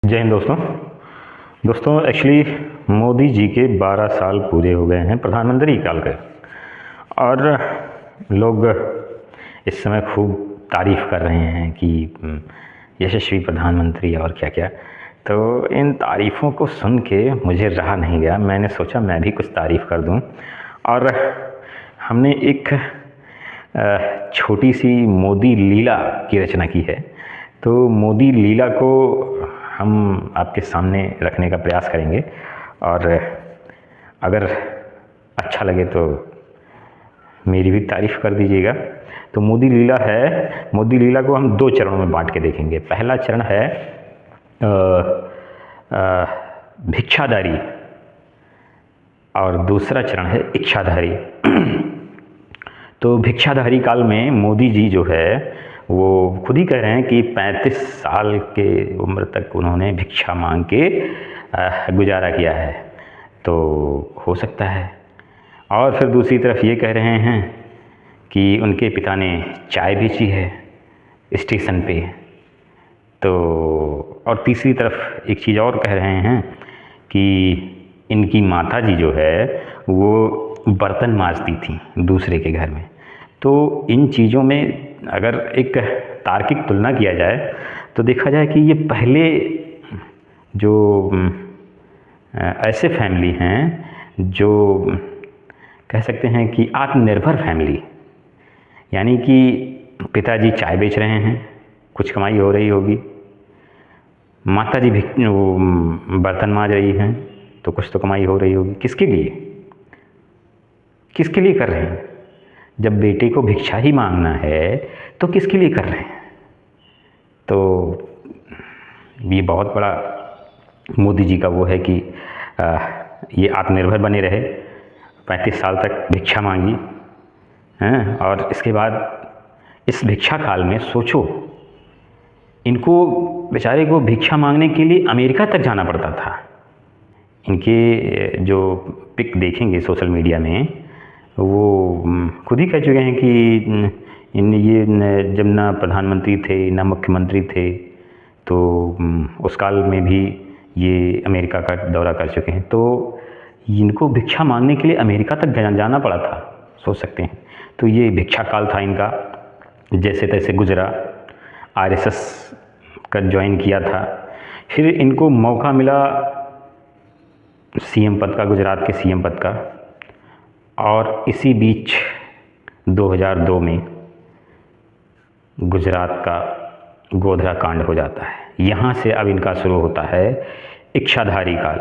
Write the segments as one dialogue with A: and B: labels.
A: जय हिंद दोस्तों एक्चुअली मोदी जी के 12 साल पूरे हो गए हैं प्रधानमंत्री काल के, और लोग इस समय खूब तारीफ़ कर रहे हैं कि यशस्वी प्रधानमंत्री और क्या क्या। तो इन तारीफ़ों को सुन के मुझे रहा नहीं गया, मैंने सोचा मैं भी कुछ तारीफ़ कर दूं। और हमने एक छोटी सी मोदी लीला की रचना की है। तो मोदी लीला को हम आपके सामने रखने का प्रयास करेंगे, और अगर अच्छा लगे तो मेरी भी तारीफ़ कर दीजिएगा। तो मोदी लीला है, मोदी लीला को हम 2 चरणों में बांट के देखेंगे। पहला चरण है भिक्षाधारी, और दूसरा चरण है इच्छाधारी। तो भिक्षाधारी काल में मोदी जी जो है वो खुद ही कह रहे हैं कि 35 साल के उम्र तक उन्होंने भिक्षा मांग के गुजारा किया है, तो हो सकता है। और फिर दूसरी तरफ ये कह रहे हैं कि उनके पिता ने चाय बेची है स्टेशन पे। तो और तीसरी तरफ एक चीज़ और कह रहे हैं कि इनकी माता जी जो है वो बर्तन मांजती थी दूसरे के घर में। तो इन चीज़ों में अगर एक तार्किक तुलना किया जाए तो देखा जाए कि ये पहले जो ऐसे फैमिली हैं जो कह सकते हैं कि आत्मनिर्भर फैमिली, यानी कि पिताजी चाय बेच रहे हैं, कुछ कमाई हो रही होगी, माता जी भी बर्तन मांज रही हैं, तो कुछ तो कमाई हो रही होगी। किसके लिए कर रहे हैं? जब बेटे को भिक्षा ही मांगना है तो किसके लिए कर रहे हैं? तो ये बहुत बड़ा मोदी जी का वो है कि ये आत्मनिर्भर बने रहे, 35 साल तक भिक्षा मांगी हैं, और इसके बाद इस भिक्षा काल में सोचो, इनको बेचारे को भिक्षा मांगने के लिए अमेरिका तक जाना पड़ता था। इनके जो पिक देखेंगे सोशल मीडिया में, वो खुद ही कह चुके हैं कि ये जब ना प्रधानमंत्री थे ना मुख्यमंत्री थे, तो उस काल में भी ये अमेरिका का दौरा कर चुके हैं। तो इनको भिक्षा मांगने के लिए अमेरिका तक जाना पड़ा था, सोच सकते हैं। तो ये भिक्षा काल था इनका, जैसे तैसे गुजरा। आरएसएस का ज्वाइन किया था, फिर इनको मौका मिला सीएम पद का, गुजरात के सीएम पद का, और इसी बीच 2002 में गुजरात का गोधरा कांड हो जाता है। यहाँ से अब इनका शुरू होता है इच्छाधारी काल।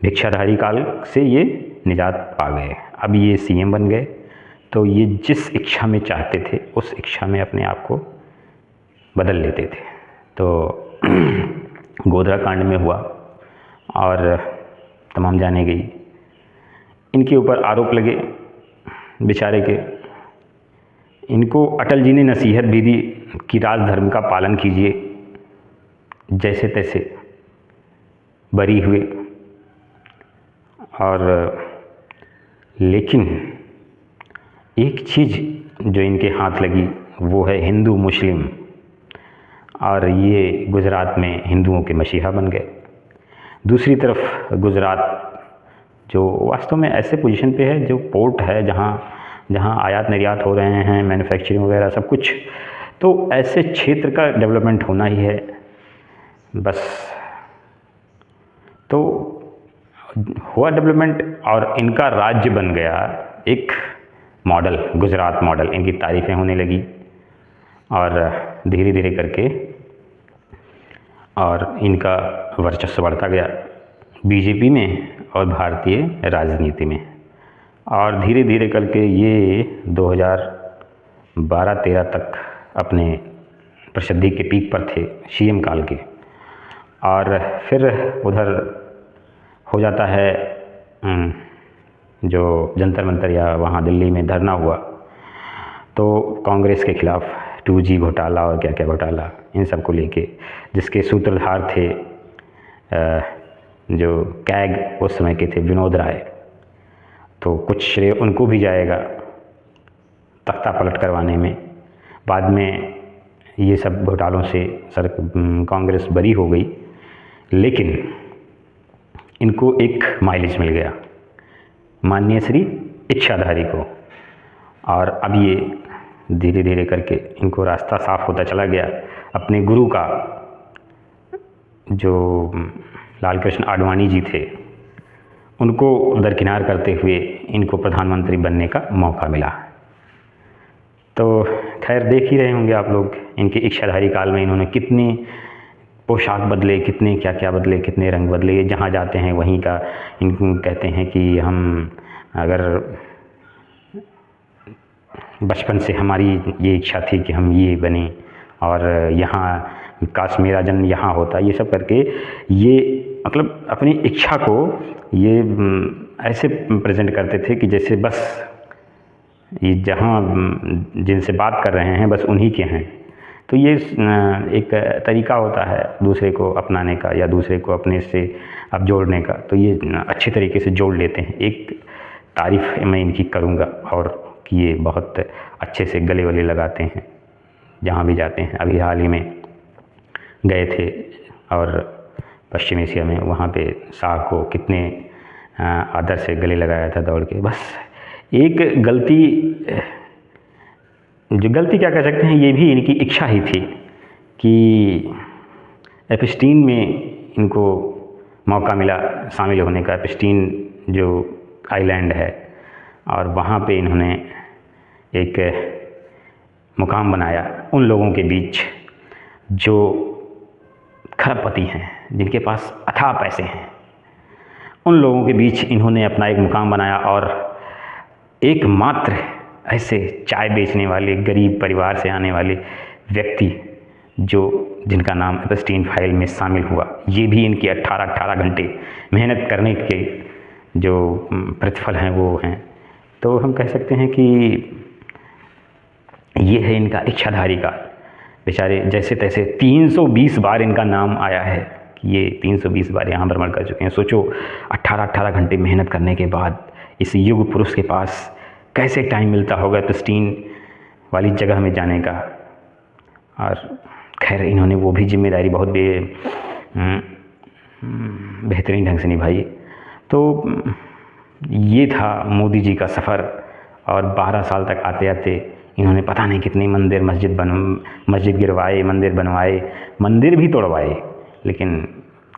A: भिक्षाधारी काल से ये निजात पा गए, अब ये सीएम बन गए, तो ये जिस इच्छा में चाहते थे उस इच्छा में अपने आप को बदल लेते थे। तो गोधरा कांड में हुआ और तमाम जाने गई। इनके ऊपर आरोप लगे बेचारे के। इनको अटल जी ने नसीहत भी दी कि राजधर्म का पालन कीजिए, जैसे तैसे बरी हुए। और लेकिन एक चीज़ जो इनके हाथ लगी वो है हिंदू मुस्लिम, और ये गुजरात में हिंदुओं के मसीहा बन गए। दूसरी तरफ गुजरात जो वास्तव में ऐसे पोजीशन पे है, जो पोर्ट है जहाँ आयात निर्यात हो रहे हैं, मैन्युफैक्चरिंग वगैरह सब कुछ, तो ऐसे क्षेत्र का डेवलपमेंट होना ही है बस। तो हुआ डेवलपमेंट, और इनका राज्य बन गया एक मॉडल, गुजरात मॉडल। इनकी तारीफ़ें होने लगी, और धीरे धीरे करके और इनका वर्चस्व बढ़ता गया बीजेपी में और भारतीय राजनीति में। और धीरे धीरे करके ये 2012-13 तक अपने प्रसिद्धि के पीक पर थे, सीएम काल के। और फिर उधर हो जाता है जो जंतर मंतर या वहाँ दिल्ली में धरना हुआ, तो कांग्रेस के खिलाफ 2G घोटाला और क्या क्या घोटाला, इन सब को लेके, जिसके सूत्रधार थे जो कैग उस समय के थे विनोद राय। तो कुछ श्रेय उनको भी जाएगा तख्ता पलट करवाने में। बाद में ये सब घोटालों से कांग्रेस बरी हो गई, लेकिन इनको एक माइलेज मिल गया माननीय श्री इच्छाधारी को, और अब ये धीरे धीरे करके इनको रास्ता साफ होता चला गया अपने गुरु का, जो लाल कृष्ण आडवाणी जी थे, उनको दरकिनार करते हुए इनको प्रधानमंत्री बनने का मौका मिला। तो खैर देख ही रहे होंगे आप लोग, इनके इच्छाधारी काल में इन्होंने कितने पोशाक बदले, कितने क्या क्या बदले, कितने रंग बदले। जहाँ जाते हैं वहीं का इनको कहते हैं कि हम अगर बचपन से हमारी ये इच्छा थी कि हम ये बने और यहाँ काश मेरा जन्म यहाँ होता, ये सब करके ये मतलब अपनी इच्छा को ये ऐसे प्रेजेंट करते थे कि जैसे बस ये जहाँ जिनसे बात कर रहे हैं बस उन्हीं के हैं। तो ये एक तरीका होता है दूसरे को अपनाने का या दूसरे को अपने से अब जोड़ने का, तो ये अच्छे तरीके से जोड़ लेते हैं। एक तारीफ़ मैं इनकी करूँगा और कि ये बहुत अच्छे से गले वले लगाते हैं जहाँ भी जाते हैं। अभी हाल ही में गए थे और पश्चिम एशिया में, वहाँ पे शाह को कितने आदर से गले लगाया था दौड़ के। बस एक गलती, जो गलती क्या कह सकते हैं, ये भी इनकी इच्छा ही थी कि एप्स्टीन में इनको मौका मिला शामिल होने का। एप्स्टीन जो आइलैंड है और वहाँ पे इन्होंने एक मुकाम बनाया उन लोगों के बीच जो खरबपति हैं, जिनके पास अथाह पैसे हैं। उन लोगों के बीच इन्होंने अपना एक मुकाम बनाया और एकमात्र ऐसे चाय बेचने वाले गरीब परिवार से आने वाले व्यक्ति जिनका नाम एप्स्टीन फाइल में शामिल हुआ। ये भी इनकी 18 घंटे मेहनत करने के जो प्रतिफल हैं वो हैं। तो हम कह सकते हैं कि ये है इनका इच्छाधारी का। बेचारे जैसे तैसे 320 बार इनका नाम आया है कि ये 320 बार यहाँ भ्रमण कर चुके हैं। सोचो 18 घंटे मेहनत करने के बाद इस युग पुरुष के पास कैसे टाइम मिलता होगा एप्स्टीन वाली जगह में जाने का। और खैर इन्होंने वो भी जिम्मेदारी बहुत बेहतरीन ढंग से निभाई। तो ये था मोदी जी का सफ़र। और 12 साल तक आते आते इन्होंने पता नहीं कितनी मस्जिद गिरवाए, मंदिर बनवाए, मंदिर भी तोड़वाए। लेकिन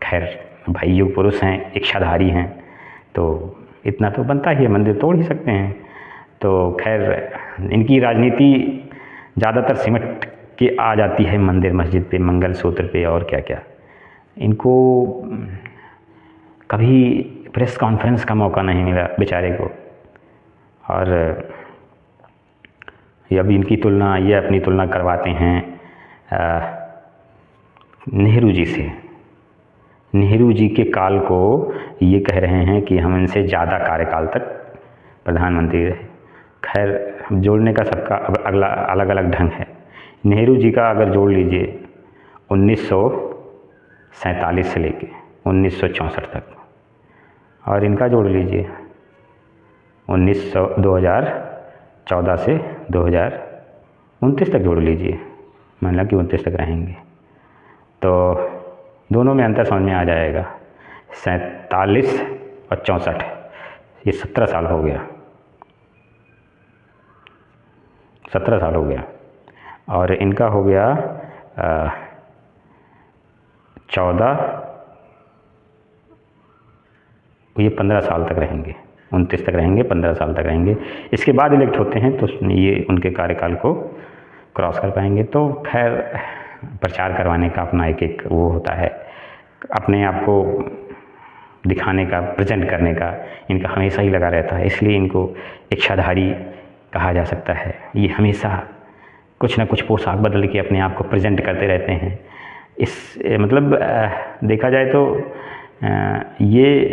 A: खैर भाई युग पुरुष हैं, इच्छाधारी हैं, तो इतना तो बनता ही है, मंदिर तोड़ ही सकते हैं। तो खैर इनकी राजनीति ज़्यादातर सिमट के आ जाती है मंदिर मस्जिद पे, मंगल सूत्र पे और क्या क्या। इनको कभी प्रेस कॉन्फ्रेंस का मौका नहीं मिला बेचारे को। और ये अब इनकी तुलना, ये अपनी तुलना करवाते हैं नेहरू जी से। नेहरू जी के काल को ये कह रहे हैं कि हम इनसे ज़्यादा कार्यकाल तक प्रधानमंत्री रहे। खैर जोड़ने का सबका अगला अलग अलग ढंग है। नेहरू जी का अगर जोड़ लीजिए 1947 से लेके 1964 तक, और इनका जोड़ लीजिए 2014 से 2029 तक जोड़ लीजिए, मान लो कि 29 तक रहेंगे, तो दोनों में अंतर समझ में आ जाएगा। 47 और 64, ये 17 साल हो गया, 17 साल हो गया। और इनका हो गया 14, ये 15 साल तक रहेंगे, 29 तक रहेंगे, 15 साल तक रहेंगे। इसके बाद इलेक्ट होते हैं तो ये उनके कार्यकाल को क्रॉस कर पाएंगे। तो खैर प्रचार करवाने का अपना एक वो होता है, अपने आप को दिखाने का, प्रेजेंट करने का इनका हमेशा ही लगा रहता है। इसलिए इनको इच्छाधारी कहा जा सकता है। ये हमेशा कुछ ना कुछ पोशाक बदल के अपने आप को प्रेजेंट करते रहते हैं। इस मतलब देखा जाए तो ये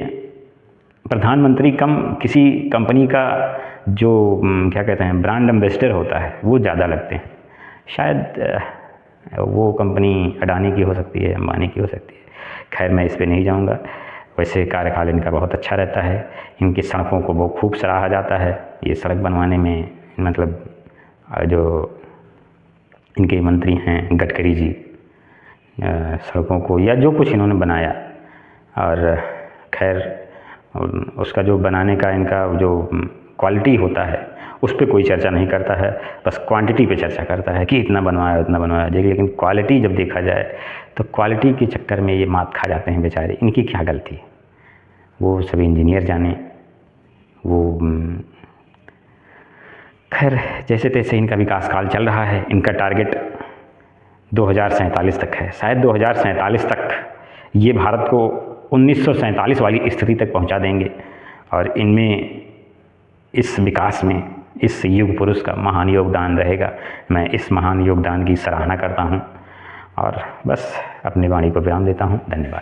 A: प्रधानमंत्री कम किसी कंपनी का जो क्या कहते हैं ब्रांड एम्बेसडर होता है वो ज़्यादा लगते हैं। शायद वो कंपनी अडानी की हो सकती है, अंबानी की हो सकती है। खैर मैं इस पे नहीं जाऊंगा। वैसे कार्यकाल इनका बहुत अच्छा रहता है। इनकी सड़कों को बहुत खूब सराहा जाता है। ये सड़क बनवाने में मतलब जो इनके मंत्री हैं गडकरी जी, सड़कों को या जो कुछ इन्होंने बनाया और खैर उसका जो बनाने का इनका जो क्वालिटी होता है उस पर कोई चर्चा नहीं करता है, बस क्वांटिटी पे चर्चा करता है कि इतना बनवाया उतना बनवाया। लेकिन क्वालिटी जब देखा जाए तो क्वालिटी के चक्कर में ये मात खा जाते हैं बेचारे। इनकी क्या गलती है, वो सभी इंजीनियर जाने। वो खैर जैसे तैसे इनका विकास काल चल रहा है। इनका टारगेट 2047 तक है। शायद 2047 तक ये भारत को 1947 वाली स्थिति तक पहुंचा देंगे। और इनमें इस विकास में इस युग पुरुष का महान योगदान रहेगा। मैं इस महान योगदान की सराहना करता हूं और बस अपनी वाणी को विराम देता हूं। धन्यवाद।